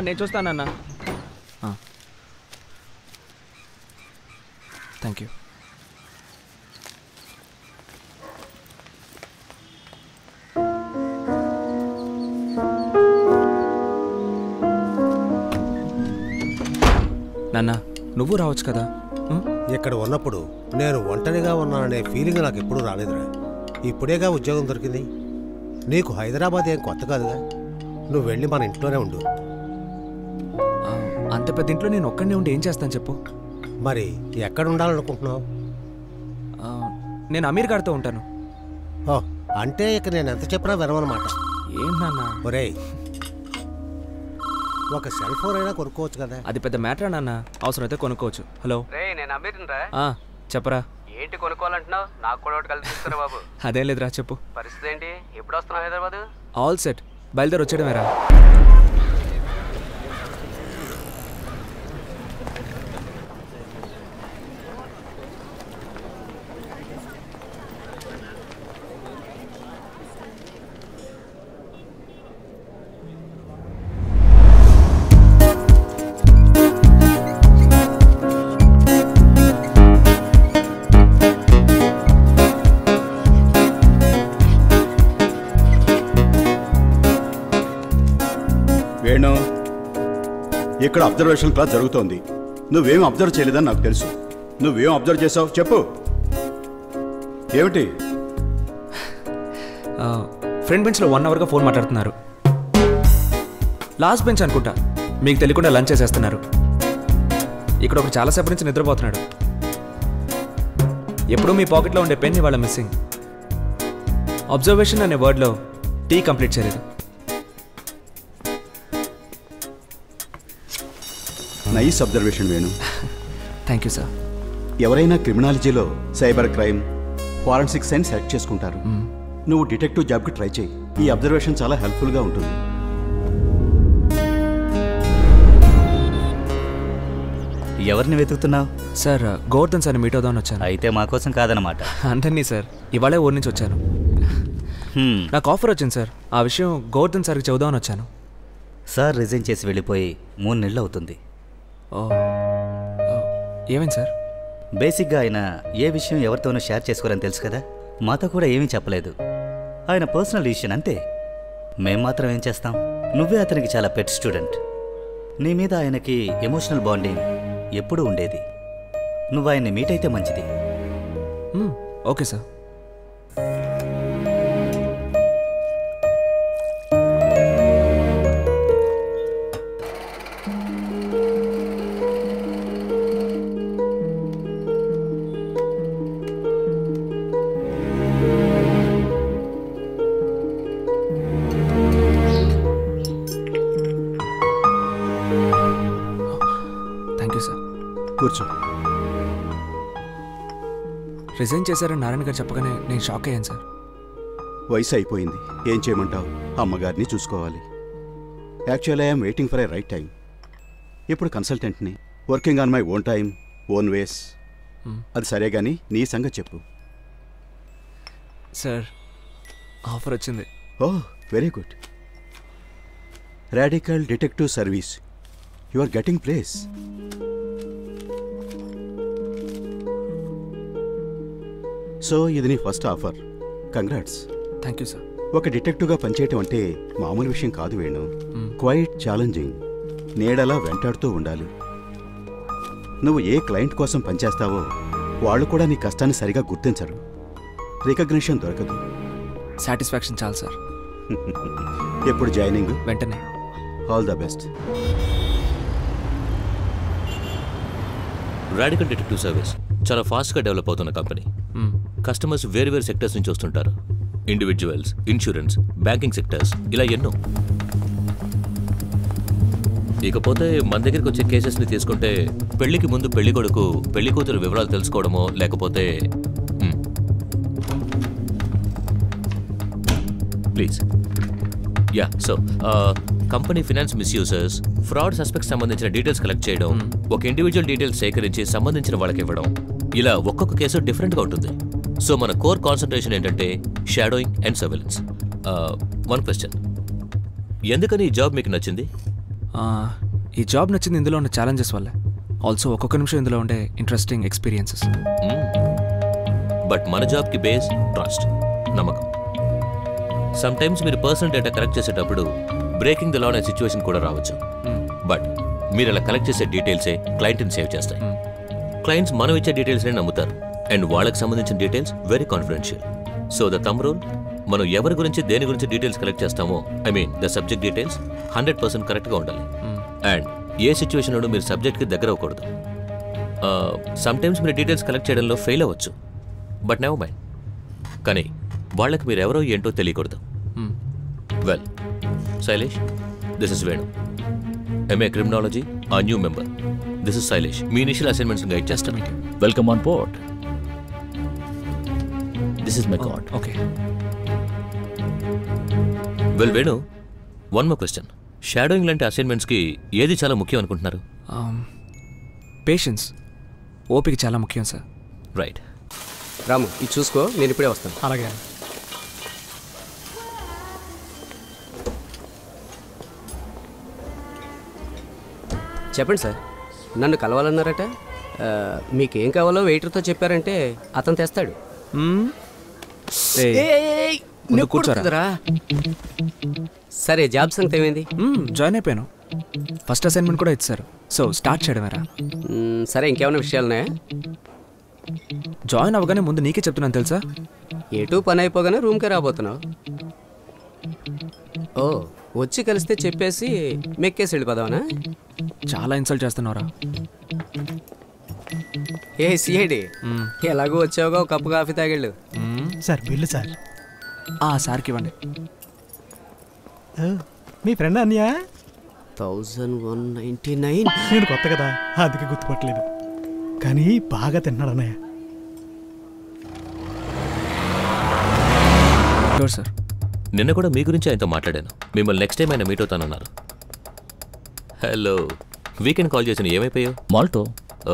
నేను చూస్తానన్నా. Thank you. నాన్న నువ్వు రావచ్చు కదా. ఇక్కడ ఉన్నప్పుడు నేను ఒంటరిగా ఉన్నాననే ఫీలింగ్ నాకు ఎప్పుడూ రాలేదురా. ఇప్పుడేగా ఉద్యోగం దొరికింది. నీకు హైదరాబాద్ ఏం కొత్త కాదుగా. నువ్వు వెళ్ళి మన ఇంట్లోనే ఉండు. అంత పెద్ద ఇంట్లో నేను ఒక్కడనే ఉండి ఏం చేస్తాను చెప్పు. మరి ఎక్కడ ఉండాలనుకుంటున్నావు? నేను అమీర్ గారితో ఉంటాను. ఓ అంటే ఇక నేను ఎంత చెప్పినా వినమన్నమాట. ఏం నాన్న? ఒరేయ్ ఒక సెల్ ఫోన్ అయినా కొనుక్కోవచ్చు కదా. అది పెద్ద మ్యాటర్ నాన్న, అవసరమైతే కొనుక్కోవచ్చు. హలో నేను అమీర్రా. చెప్పరా. ఏంటి కొనుక్కోవాలంటున్నావు? నాకు కూడా ఒకటి కలిసి బాబు. అదేం లేదురా చెప్పు. పరిస్థితి ఏంటి? ఎప్పుడు వస్తున్నావు హైదరాబాద్? ఆల్ సెట్, బయలుదేరి వచ్చేయడమేరా. వేణు, ఇక్కడ అబ్జర్వేషన్ క్లాస్ జరుగుతోంది. నువ్వేం అబ్జర్వ్ చేయలేదని నాకు తెలుసు. నువ్వేం అబ్జర్వ్ చేసావు చెప్పు. ఏమిటి? ఫ్రంట్ బెంచ్లో 1 అవర్గా ఫోన్ మాట్లాడుతున్నారు. లాస్ట్ బెంచ్ అనుకుంటా, మీకు తెలియకుండా లంచ్ చేసేస్తున్నారు. ఇక్కడ ఒకరు చాలాసేపు నుంచి నిద్రపోతున్నాడు. ఎప్పుడూ మీ పాకెట్లో ఉండే పెన్ ఇవాళ మిస్సింగ్. అబ్జర్వేషన్ అనే వర్డ్లో టీ కంప్లీట్ చేయలేదు. Nice observation Venu. Thank you sir. ఎవరైనా క్రిమినాలజీలో cyber crime, forensic science select చేసుకుంటారు. నువ్వు డిటెక్టివ్ జాబ్కి ట్రై చేయి. ఈ అబ్జర్వేషన్ చాలా హెల్ప్ఫుల్గా ఉంటుంది. ఎవరిని వెతుకుతున్నావు? సార్ గోవర్ధన్ సార్ని మీట్ అవుదామని వచ్చాను. అయితే మా కోసం కాదనమాట. అంతన్నీ సార్, ఇవాళే ఊరి నుంచి వచ్చాను. నాకు ఆఫర్ వచ్చింది సార్. ఆ విషయం గోవర్ధన్ సార్కి చెబుదామని వచ్చాను. సార్ రిజైన్ చేసి వెళ్ళిపోయి 3 నెలలు అవుతుంది. ఏమైంది సార్? బేసిక్గా ఆయన ఏ విషయం ఎవరితోనూ షేర్ చేసుకోరని తెలుసు కదా. మాతో కూడా ఏమీ చెప్పలేదు. ఆయన పర్సనల్ డిసిషన్ అంతే. మేం మాత్రం ఏం చేస్తాం? నువ్వే అతనికి చాలా పెట్ స్టూడెంట్. నీ మీద ఆయనకి ఎమోషనల్ బాండింగ్ ఎప్పుడూ ఉండేది. నువ్వు ఆయన్ని మీట్ అయితే మంచిది. Okay sir. కూర్చో. రిజైన్ చేశారని నారాయణ గారు చెప్పగానే నేను షాక్ అయ్యాను సార్. వయసు అయిపోయింది, ఏం చేయమంటావు? అమ్మగారిని చూసుకోవాలి. Actually I'm waiting for a right time. ఇప్పుడు కన్సల్టెంట్ని, working on my own time, own ways. అది సరే కానీ నీ సంగతి చెప్పు. సార్ ఆఫర్ వచ్చింది. Oh very good. Radical detective service. You are getting place. So ఇది నీ first offer. Congrats. Thank you sir. ఒక డిటెక్టివ్గా పనిచేయటం అంటే మామూలు విషయం కాదు వేణు. Quite challenging. నీడలా వెంటాడుతూ ఉండాలి. నువ్వు ఏ క్లయింట్ కోసం పనిచేస్తావో వాళ్ళు కూడా నీ కష్టాన్ని సరిగా గుర్తించరు. రికగ్నిషన్ దొరకదు. సాటిస్ఫాక్షన్ చాలు సార్. ఎప్పుడు జాయినింగ్? వెంటనే. All the best. Radical detective service చాలా ఫాస్ట్గా డెవలప్ అవుతున్న కంపెనీ. కస్టమర్స్ వేరు వేరు సెక్టర్స్ నుంచి వస్తుంటారు. ఇండివిజువల్స్, ఇన్సూరెన్స్, బ్యాంకింగ్ సెక్టర్స్, ఇలా ఎన్నో. ఇకపోతే మన దగ్గరికి వచ్చే కేసెస్ని తీసుకుంటే పెళ్లికి ముందు పెళ్లి కొడుకు పెళ్లి కూతురు వివరాలు తెలుసుకోవడమో లేకపోతే please yeah so company finance misusers, fraud suspects సంబంధించిన డీటెయిల్స్ కలెక్ట్ చేయడం, ఒక ఇండివిజువల్ డీటెయిల్స్ సేకరించి సంబంధించిన వాళ్ళకి ఇవ్వడం, ఇలా ఒక్కొక్క కేసు డిఫరెంట్గా ఉంటుంది. సో మన కోర్ కాన్సన్ట్రేషన్ ఏంటంటే shadowing and surveillance. One question, ఎందుకని ఈ జాబ్ మీకు నచ్చింది? ఈ జాబ్ నచ్చింది ఇందులో ఉన్న ఛాలెంజెస్ వల్లే, ఆల్సో ఒక్కొక్క నిమిషం ఇందులో ఉండే ఇంట్రెస్టింగ్ ఎక్స్పీరియన్సెస్. బట్ మన జాబ్కి బేస్ ట్రస్ట్, నమ్మకం. సమ్ టైమ్స్ మీరు పర్సనల్ డేటా కలెక్ట్ చేసేటప్పుడు బ్రేకింగ్ ద లా అనే సిచ్యువేషన్ కూడా రావచ్చు. బట్ మీరు అలా కలెక్ట్ చేసే డీటెయిల్సే క్లయింట్ని సేవ్ చేస్తాయి. క్లయింట్స్ మనం ఇచ్చే డీటెయిల్స్నే నమ్ముతారు, అండ్ వాళ్ళకి సంబంధించిన details very confidential. So the thumb rule, మనం ఎవరి గురించి దేని గురించి డీటెయిల్స్ కలెక్ట్ చేస్తామో, I mean the subject details 100% కరెక్ట్గా ఉండాలి. అండ్ ఏ సిచ్యువేషన్లోనూ మీరు సబ్జెక్ట్కి దగ్గర అవ్వకూడదు. సమ్ టైమ్స్ మీరు డీటెయిల్స్ కలెక్ట్ చేయడంలో ఫెయిల్ అవ్వచ్చు, బట్ నెవర్ మైండ్. కానీ వాళ్ళకి మీరు ఎవరో ఏంటో తెలియకూడదు. Well Shailesh, this is Venu, MA criminology, a new member. This is Shailesh, మీ ఇనిషియల్ అసైన్మెంట్స్ గైడ్ చేస్తాను. Welcome on board. This is my card. Okay. Well Venu, one more question. Shadowing లాంటి అసైన్మెంట్స్కి ఏది చాలా ముఖ్యం అనుకుంటున్నారు? పేషెన్స్, ఓపిక చాలా ముఖ్యం సార్. రైట్. రాము, ఇది చూసుకో, నేను ఇప్పుడే వస్తాను. అలాగే. చెప్పండి సార్, నన్ను కలవాలన్నారట. మీకేం కావాలో వెయిటర్తో చెప్పారంటే అతను తెస్తాడు. కూర్చోరా. సరే, జాబ్ సంగతి ఏమైంది? జాయిన్ అయిపోయాను, ఫస్ట్ అసైన్మెంట్ కూడా ఇచ్చారు. సో స్టార్ట్ చేయడమేరా. సరే, ఇంకేమైనా విషయాలున్నాయా? జాయిన్ అవ్వగానే ముందు నీకే చెప్తున్నాను తెలుసా. ఎటు పని అయిపోగానే రూమ్కే రాబోతున్నావు. ఓ, వచ్చి కలిస్తే చెప్పేసి మెక్కేసి వెళ్ళిపోదావనా? చాలా ఇన్సల్ట్ చేస్తున్నావురా. ఏ సిఐడి, ఎలాగో వచ్చావుగా, ఒక కప్పు కాఫీ తాగిళ్ళు. Sir bill sir. సార్కి ఇవ్వండి. మీ ఫ్రెండ్ అన్నయ్య? 1199. నేను కొత్త కదా, అందుకే గుర్తుపట్టలేదు, కానీ బాగా తిన్నాడు అన్నయ్య. సార్, నిన్న కూడా మీ గురించి ఆయనతో మాట్లాడాను. మిమ్మల్ని నెక్స్ట్ టైం ఆయన మీట్ అవుతానన్నారు. హలో, వీకెండ్ కాల్ చేసిన ఏమైపోయావు? మాల్టో. ఓ,